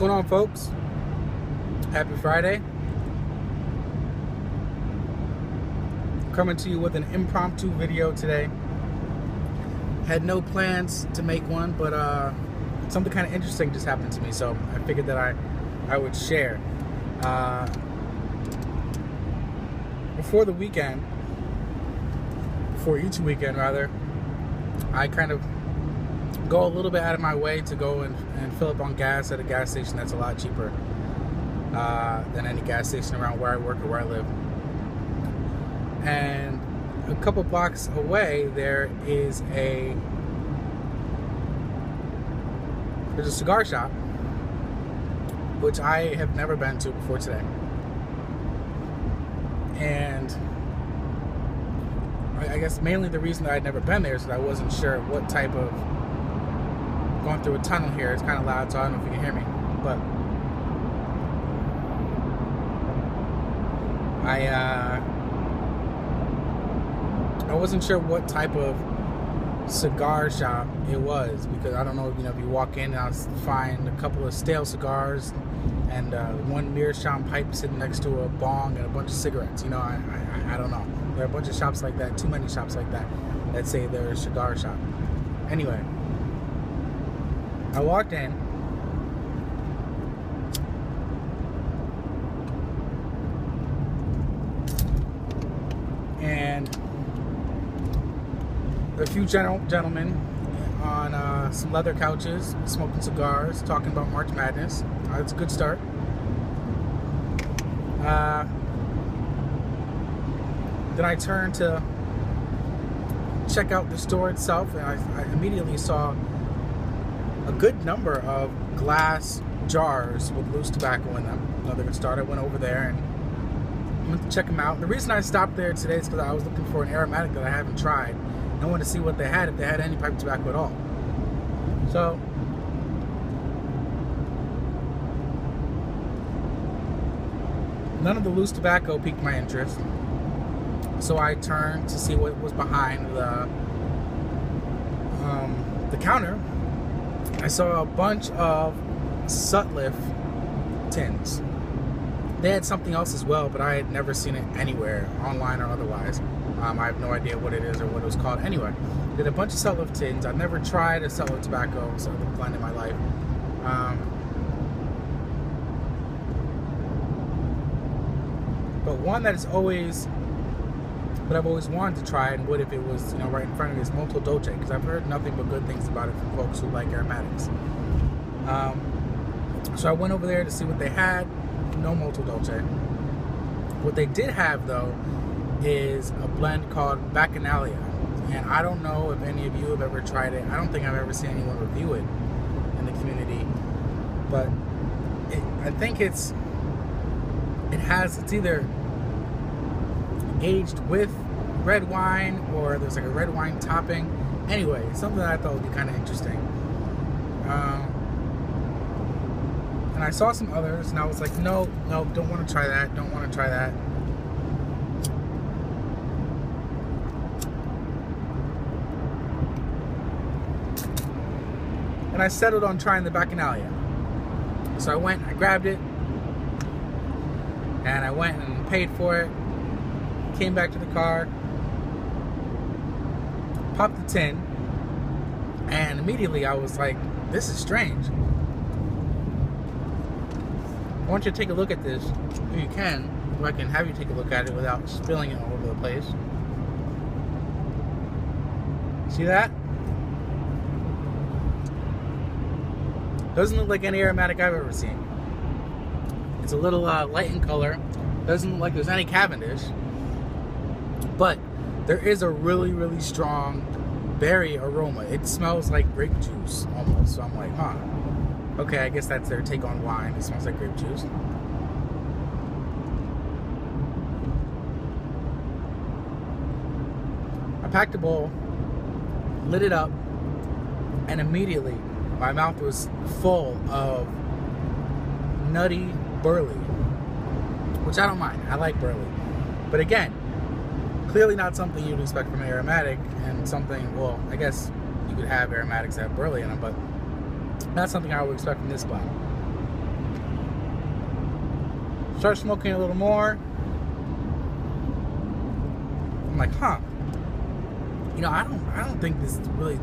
going on, folks? Happy Friday. Coming to you with an impromptu video today. Had no plans to make one, but something kind of interesting just happened to me, so I figured that I would share. Before each weekend rather, I kind of go a little bit out of my way to go and fill up on gas at a gas station that's a lot cheaper than any gas station around where I work or where I live. And a couple blocks away there's a cigar shop, which I have never been to before today. And I guess mainly the reason that I'd never been there is that I wasn't sure what type of, going through a tunnel here, it's kind of loud, so I don't know if you can hear me, but I wasn't sure what type of cigar shop it was, because I don't know, if you walk in and I'll find a couple of stale cigars and one meerschaum pipe sitting next to a bong and a bunch of cigarettes. I don't know. There are a bunch of shops like that, too many shops like that say they're a cigar shop. Anyway, I walked in, and a few gentlemen on some leather couches, smoking cigars, talking about March Madness. It's a good start. Then I turned to check out the store itself, and I immediately saw a good number of glass jars with loose tobacco in them. Another good start. I went over there and went to check them out. The reason I stopped there today is because I was looking for an aromatic that I haven't tried. I wanted to see what they had, if they had any pipe tobacco at all. So none of the loose tobacco piqued my interest. So I turned to see what was behind the counter. I saw a bunch of Sutliff tins. They had something else as well, but I had never seen it anywhere, online or otherwise. I have no idea what it is or what it was called. Anyway, did a bunch of Sutliff tins. I've never tried a Sutliff tobacco, Sutliff blend in my life. But one that I've always wanted to try, and would if it was right in front of me, is Molto Dolce, because I've heard nothing but good things about it from folks who like aromatics. So I went over there to see what they had. No Molto Dolce. What they did have though is a blend called Bacchanalia, and I don't know if any of you have ever tried it. I don't think I've ever seen anyone review it in the community, but I think it's either aged with red wine, or there's like a red wine topping. Anyway, something that I thought would be kind of interesting. And I saw some others, and I was like, no, don't want to try that. Don't want to try that. And I settled on trying the Bacchanalia. So I went, I grabbed it, and I went and paid for it. Came back to the car, popped the tin, and immediately I was like, this is strange. I want you to take a look at this, if you can, if I can have you take a look at it without spilling it all over the place. See that? Doesn't look like any aromatic I've ever seen. It's a little light in color. Doesn't look like there's any Cavendish. But there is a really, really strong berry aroma. It smells like grape juice almost. So I'm like, huh. Okay, I guess that's their take on wine. It smells like grape juice. I packed a bowl, lit it up, and immediately my mouth was full of nutty burley, which I don't mind. I like burley. But again, clearly not something you'd expect from an aromatic, and something, well, I guess you could have aromatics that have burley in them, but not something I would expect from this blend. Start smoking a little more. I'm like, huh. You know, I don't think this really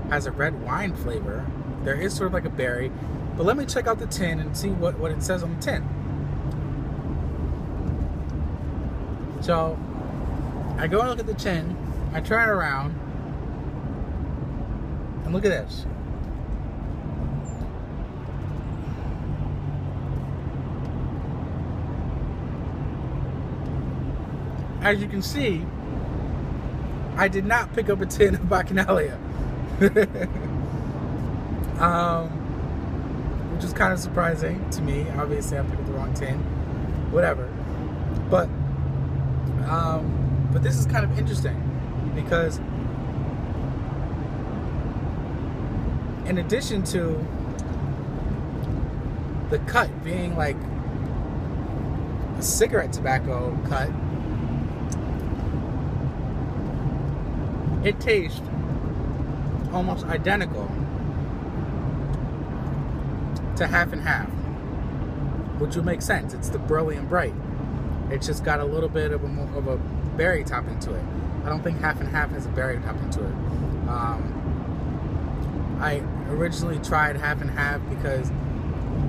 has a red wine flavor. There is sort of like a berry. But let me check out the tin and see what it says on the tin. So, I go and look at the tin. I turn it around. And look at this. As you can see, I did not pick up a tin of Bacchanalia. Which is kind of surprising to me. Obviously, I picked up the wrong tin. Whatever. But this is kind of interesting because in addition to the cut being like a cigarette tobacco cut, it tastes almost identical to Half and Half, which would make sense. It's the Brilliant Bright. It's just got a little bit of a berry topping to it. I don't think Half and Half has a berry topping to it. I originally tried Half and Half because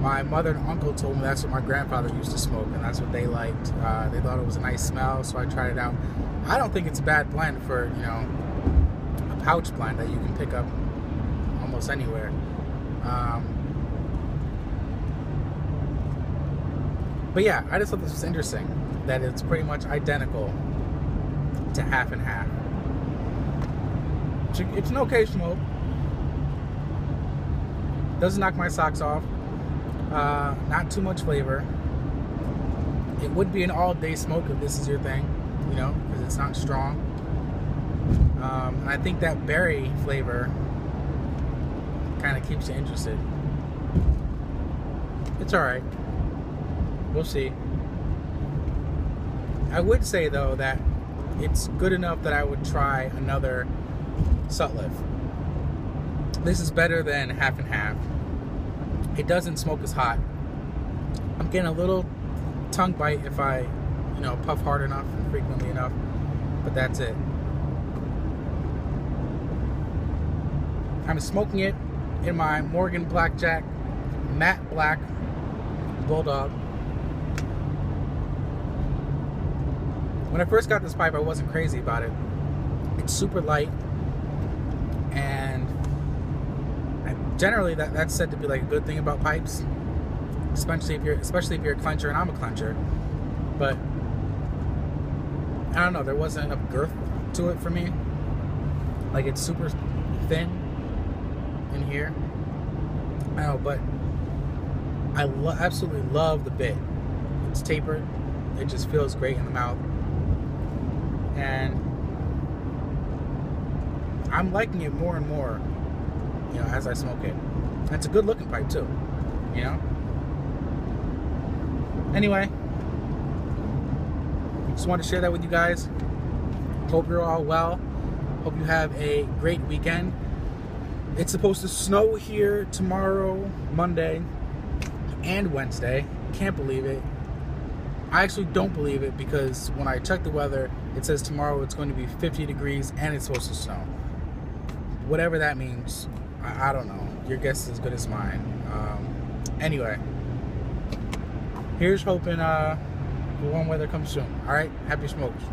my mother and uncle told me that's what my grandfather used to smoke, and that's what they liked. They thought it was a nice smell, so I tried it out. I don't think it's a bad blend for, you know, a pouch blend that you can pick up almost anywhere. But yeah, I just thought this was interesting, that it's pretty much identical to Half and Half. It's an okay smoke. Doesn't knock my socks off. Not too much flavor. It would be an all-day smoke if this is your thing, you know, because it's not strong. I think that berry flavor kind of keeps you interested. It's alright. We'll see. I would say, though, that it's good enough that I would try another Sutliff. This is better than Half and Half. It doesn't smoke as hot. I'm getting a little tongue bite if I, you know, puff hard enough and frequently enough, but that's it. I'm smoking it in my Morgan Blackjack matte black Bulldog. When I first got this pipe, I wasn't crazy about it. It's super light, and generally that's said to be like a good thing about pipes, especially if you're a clencher, and I'm a clencher. But I don't know, there wasn't enough girth to it for me. Like, it's super thin in here. I don't know, but I absolutely love the bit. It's tapered. It just feels great in the mouth. And I'm liking it more and more, you know, as I smoke it. And it's a good looking pipe too, you know. Anyway, just wanted to share that with you guys. Hope you're all well. Hope you have a great weekend. It's supposed to snow here tomorrow, Monday, and Wednesday. Can't believe it. I actually don't believe it, because when I check the weather, it says tomorrow it's going to be 50 degrees and it's supposed to snow. Whatever that means, I don't know. Your guess is as good as mine. Anyway, here's hoping the warm weather comes soon. All right, happy smokes.